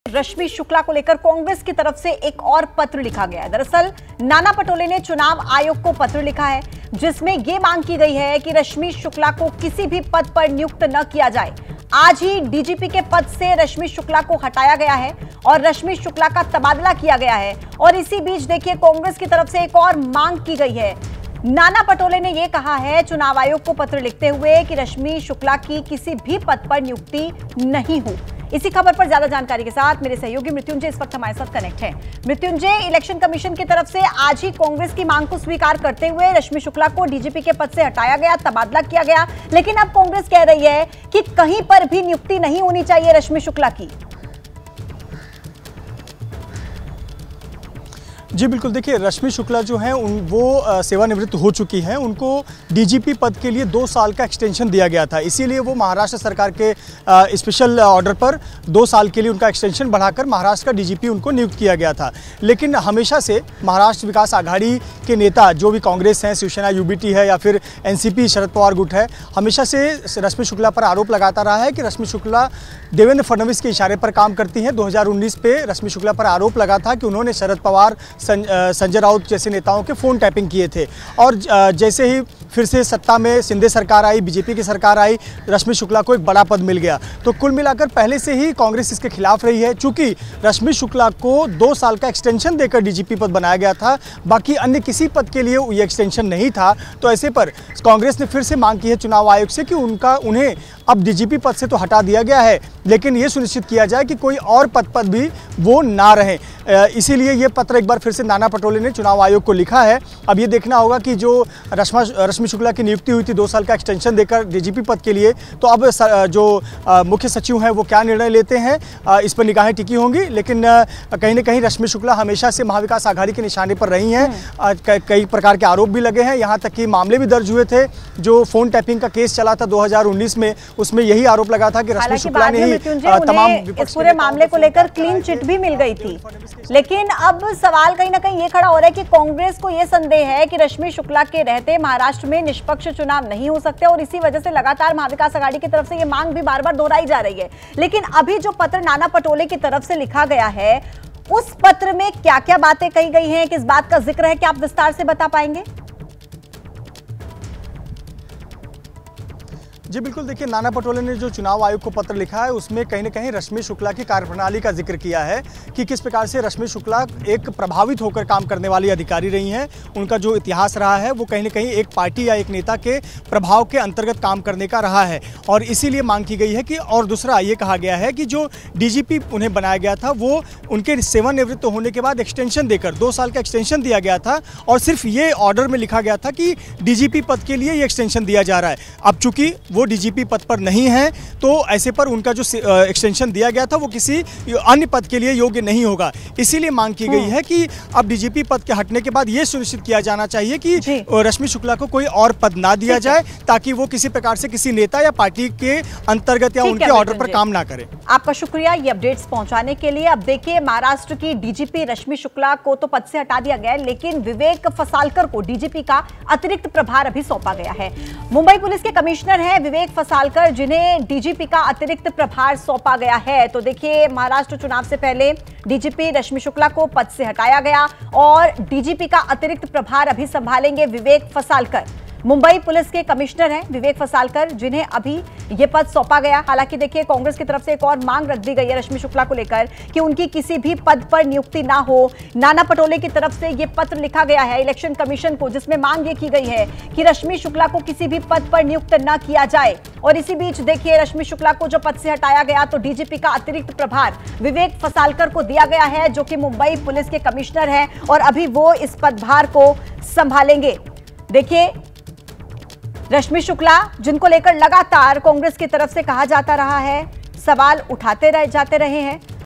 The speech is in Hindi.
रश्मि शुक्ला को लेकर कांग्रेस की तरफ से एक और पत्र लिखा गया है। दरअसल नाना पटोले ने चुनाव आयोग को पत्र लिखा है जिसमें यह मांग की गई है कि रश्मि शुक्ला को किसी भी पद पर नियुक्त न किया जाए। आज ही डीजीपी के पद से रश्मि शुक्ला को हटाया गया है और रश्मि शुक्ला का तबादला किया गया है। और इसी बीच देखिए कांग्रेस की तरफ से एक और मांग की गई है। नाना पटोले ने यह कहा है चुनाव आयोग को पत्र लिखते हुए कि रश्मि शुक्ला की किसी भी पद पर नियुक्ति नहीं हो। इसी खबर पर ज्यादा जानकारी के साथ मेरे सहयोगी मृत्युंजय इस वक्त हमारे साथ कनेक्ट हैं। मृत्युंजय, इलेक्शन कमीशन की तरफ से आज ही कांग्रेस की मांग को स्वीकार करते हुए रश्मि शुक्ला को डीजीपी के पद से हटाया गया, तबादला किया गया, लेकिन अब कांग्रेस कह रही है कि कहीं पर भी नियुक्ति नहीं होनी चाहिए रश्मि शुक्ला की। जी बिल्कुल, देखिए रश्मि शुक्ला जो हैं वो सेवानिवृत्त हो चुकी हैं। उनको डीजीपी पद के लिए 2 साल का एक्सटेंशन दिया गया था, इसीलिए वो महाराष्ट्र सरकार के स्पेशल ऑर्डर पर 2 साल के लिए उनका एक्सटेंशन बढ़ाकर महाराष्ट्र का डीजीपी उनको नियुक्त किया गया था। लेकिन हमेशा से महाराष्ट्र विकास आघाड़ी के नेता जो भी कांग्रेस हैं, शिवसेना यूबीटी है या फिर एनसीपी शरद पवार गुट है, हमेशा से रश्मि शुक्ला पर आरोप लगाता रहा है कि रश्मि शुक्ला देवेंद्र फडणवीस के इशारे पर काम करती हैं। 2019 पे रश्मि शुक्ला पर आरोप लगा था कि उन्होंने शरद पवार, संजय राउत जैसे नेताओं के फ़ोन टैपिंग किए थे। और जैसे ही फिर से सत्ता में शिंदे सरकार आई, बीजेपी की सरकार आई, रश्मि शुक्ला को एक बड़ा पद मिल गया। तो कुल मिलाकर पहले से ही कांग्रेस इसके खिलाफ रही है। चूंकि रश्मि शुक्ला को 2 साल का एक्सटेंशन देकर डीजीपी पद बनाया गया था, बाकी अन्य किसी पद के लिए ये एक्सटेंशन नहीं था, तो ऐसे पर कांग्रेस ने फिर से मांग की है चुनाव आयोग से कि उन्हें अब डीजीपी पद से तो हटा दिया गया है, लेकिन ये सुनिश्चित किया जाए कि कोई और पद पर भी वो ना रहे। इसीलिए ये पत्र एक बार फिर से नाना पटोले ने चुनाव आयोग को लिखा है। अब ये देखना होगा कि जो रश्मि शुक्ला की नियुक्ति हुई थी 2 साल का एक्सटेंशन देकर डीजीपी पद के लिए, तो अब जो मुख्य सचिव हैं वो क्या निर्णय लेते हैं, इस पर निगाहें टिकी होंगी। लेकिन कहीं ना कहीं रश्मि शुक्ला हमेशा से महाविकास आघाड़ी के निशाने पर रही हैं। कई प्रकार के आरोप भी लगे हैं, यहाँ तक कि मामले भी दर्ज हुए थे। जो फोन टैपिंग का केस चला था 2019 में, उसमें यही आरोप लगा था कि रश्मि शुक्ला ने ही तमाम इस पूरे मामले को लेकर क्लीन चिट भी मिल गई थी। लेकिन अब सवाल कहीं ना कहीं ये खड़ा हो रहा है कि कांग्रेस को ये संदेह है कि रश्मि शुक्ला के रहते महाराष्ट्र में निष्पक्ष चुनाव नहीं हो सकते और इसी वजह से लगातार महाविकास आघाड़ी की तरफ से ये मांग भी बार बार दोहराई जा रही है। लेकिन अभी जो पत्र नाना पटोले की तरफ से लिखा गया है, उस पत्र में क्या क्या बातें कही गई हैं, किस बात का जिक्र है, क्या आप विस्तार से बता पाएंगे? जी बिल्कुल, देखिए नाना पटोले ने जो चुनाव आयोग को पत्र लिखा है उसमें कहीं ना कहीं रश्मि शुक्ला की कार्यप्रणाली का जिक्र किया है कि किस प्रकार से रश्मि शुक्ला एक प्रभावित होकर काम करने वाली अधिकारी रही हैं। उनका जो इतिहास रहा है वो कहीं ना कहीं एक पार्टी या एक नेता के प्रभाव के अंतर्गत काम करने का रहा है, और इसीलिए मांग की गई है कि, और दूसरा ये कहा गया है कि जो डीजीपी उन्हें बनाया गया था वो उनके सेवानिवृत्त होने के बाद एक्सटेंशन देकर 2 साल का एक्सटेंशन दिया गया था, और सिर्फ ये ऑर्डर में लिखा गया था कि डीजीपी पद के लिए ये एक्सटेंशन दिया जा रहा है। अब चूंकि वो डीजीपी पद पर नहीं है, तो ऐसे पर उनका जो एक्सटेंशन दिया गया था वो किसी अन्य पद के लिए योग्य नहीं होगा। इसीलिए मांग की गई है कि अब डीजीपी पद के हटने के बाद ये सुनिश्चित किया जाना चाहिए कि रश्मि शुक्ला को कोई और पद ना दिया जाए, ताकि वो किसी प्रकार से किसी नेता या पार्टी के अंतर्गत या उनके ऑर्डर पर काम ना करे। आपका शुक्रिया ये अपडेट्स पहुंचाने के लिए। अब देखिए, महाराष्ट्र की डीजीपी रश्मि शुक्ला को तो पद से हटा दिया गया है, लेकिन विवेक फसालकर को डीजीपी का अतिरिक्त प्रभार अभी सौंपा गया है। मुंबई पुलिस के कमिश्नर हैं विवेक फसालकर, जिन्हें डीजीपी का अतिरिक्त प्रभार सौंपा गया है। तो देखिए, महाराष्ट्र चुनाव से पहले डीजीपी रश्मि शुक्ला को पद से हटाया गया और डीजीपी का अतिरिक्त प्रभार अभी संभालेंगे विवेक फसालकर। मुंबई पुलिस के कमिश्नर हैं विवेक फसालकर, जिन्हें अभी यह पद सौंपा गया। हालांकि देखिए, कांग्रेस की तरफ से एक और मांग रख दी गई है रश्मि शुक्ला को लेकर कि उनकी किसी भी पद पर नियुक्ति ना हो। नाना पटोले की तरफ से यह पत्र लिखा गया है इलेक्शन कमीशन को, जिसमें मांग ये की गई है कि रश्मि शुक्ला को किसी भी पद पर नियुक्त न किया जाए। और इसी बीच देखिए, रश्मि शुक्ला को जो पद से हटाया गया, तो डीजीपी का अतिरिक्त प्रभार विवेक फसालकर को दिया गया है, जो कि मुंबई पुलिस के कमिश्नर हैं, और अभी वो इस पदभार को संभालेंगे। देखिए, रश्मि शुक्ला, जिनको लेकर लगातार कांग्रेस की तरफ से कहा जाता रहा है, सवाल उठाते जाते रहे हैं,